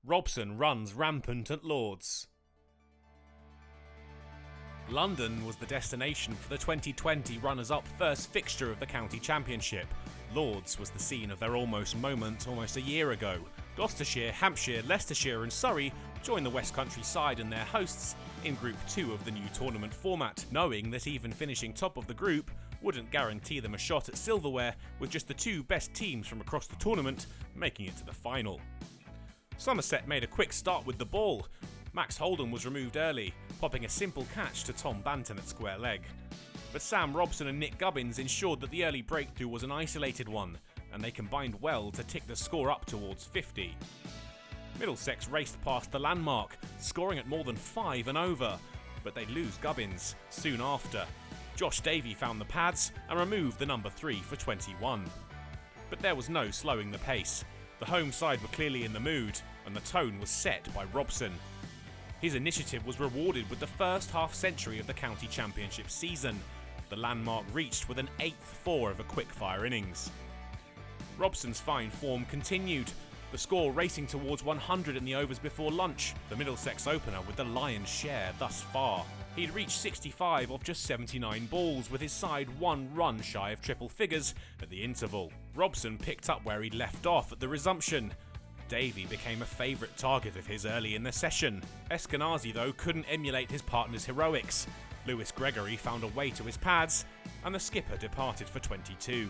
Robson runs rampant at Lord's. London was the destination for the 2020 runners-up first fixture of the county championship. Lord's was the scene of their almost moment almost a year ago. Gloucestershire, Hampshire, Leicestershire and Surrey joined the West Country side and their hosts in Group 2 of the new tournament format, knowing that even finishing top of the group wouldn't guarantee them a shot at silverware, with just the two best teams from across the tournament making it to the final. Somerset made a quick start with the ball. Max Holden was removed early, popping a simple catch to Tom Banton at square leg. But Sam Robson and Nick Gubbins ensured that the early breakthrough was an isolated one, and they combined well to tick the score up towards 50. Middlesex raced past the landmark, scoring at more than 5 and over, but they'd lose Gubbins soon after. Josh Davey found the pads and removed the number 3 for 21. But there was no slowing the pace. The home side were clearly in the mood, and the tone was set by Robson. His initiative was rewarded with the first half-century of the county championship season. The landmark reached with an 8th 4 of a quick-fire innings. Robson's fine form continued, the score racing towards 100 in the overs before lunch, the Middlesex opener with the lion's share thus far. He'd reached 65 off just 79 balls, with his side 1 run shy of triple figures at the interval. Robson picked up where he'd left off at the resumption. Davey became a favourite target of his early in the session. Eskenazi, though, couldn't emulate his partner's heroics. Lewis Gregory found a way to his pads, and the skipper departed for 22.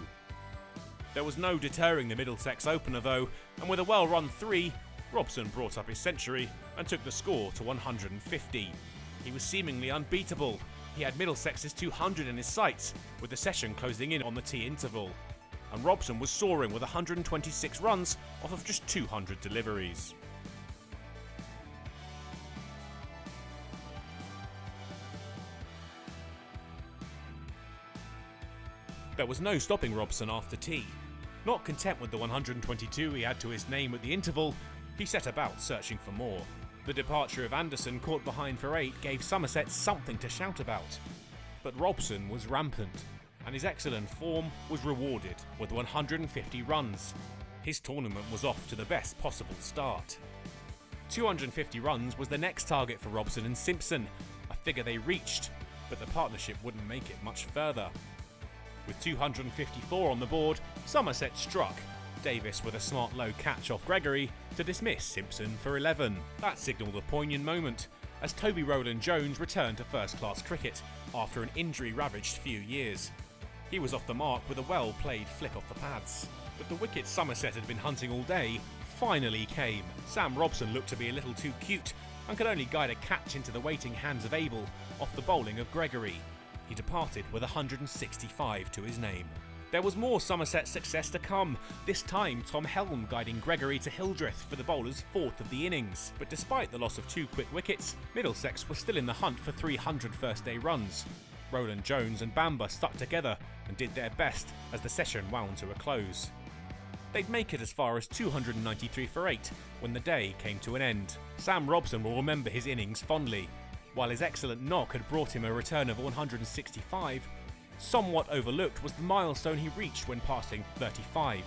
There was no deterring the Middlesex opener, though, and with a well-run 3, Robson brought up his century and took the score to 150. He was seemingly unbeatable. He had Middlesex's 200 in his sights, with the session closing in on the tea interval. And Robson was soaring with 126 runs off of just 200 deliveries. There was no stopping Robson after tea. Not content with the 122 he had to his name at the interval, he set about searching for more. The departure of Anderson, caught behind for 8, gave Somerset something to shout about. But Robson was rampant, and his excellent form was rewarded with 150 runs. His tournament was off to the best possible start. 250 runs was the next target for Robson and Simpson, a figure they reached, but the partnership wouldn't make it much further. With 254 on the board, Somerset struck, Davis with a smart low catch off Gregory to dismiss Simpson for 11. That signalled a poignant moment, as Toby Rowland-Jones returned to first-class cricket after an injury-ravaged few years. He was off the mark with a well-played flick off the pads. But the wicket Somerset had been hunting all day finally came. Sam Robson looked to be a little too cute and could only guide a catch into the waiting hands of Abel off the bowling of Gregory. He departed with 165 to his name. There was more Somerset success to come, this time Tom Helm guiding Gregory to Hildreth for the bowler's 4th of the innings. But despite the loss of 2 quick wickets, Middlesex was still in the hunt for 300 first-day runs. Rowland-Jones and Bamber stuck together and did their best as the session wound to a close. They'd make it as far as 293 for 8 when the day came to an end. Sam Robson will remember his innings fondly. While his excellent knock had brought him a return of 165, somewhat overlooked was the milestone he reached when passing 35,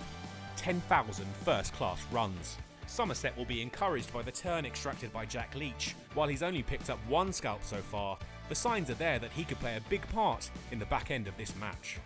10,000 first-class runs. Somerset will be encouraged by the turn extracted by Jack Leach. While he's only picked up 1 scalp so far, the signs are there that he could play a big part in the back end of this match.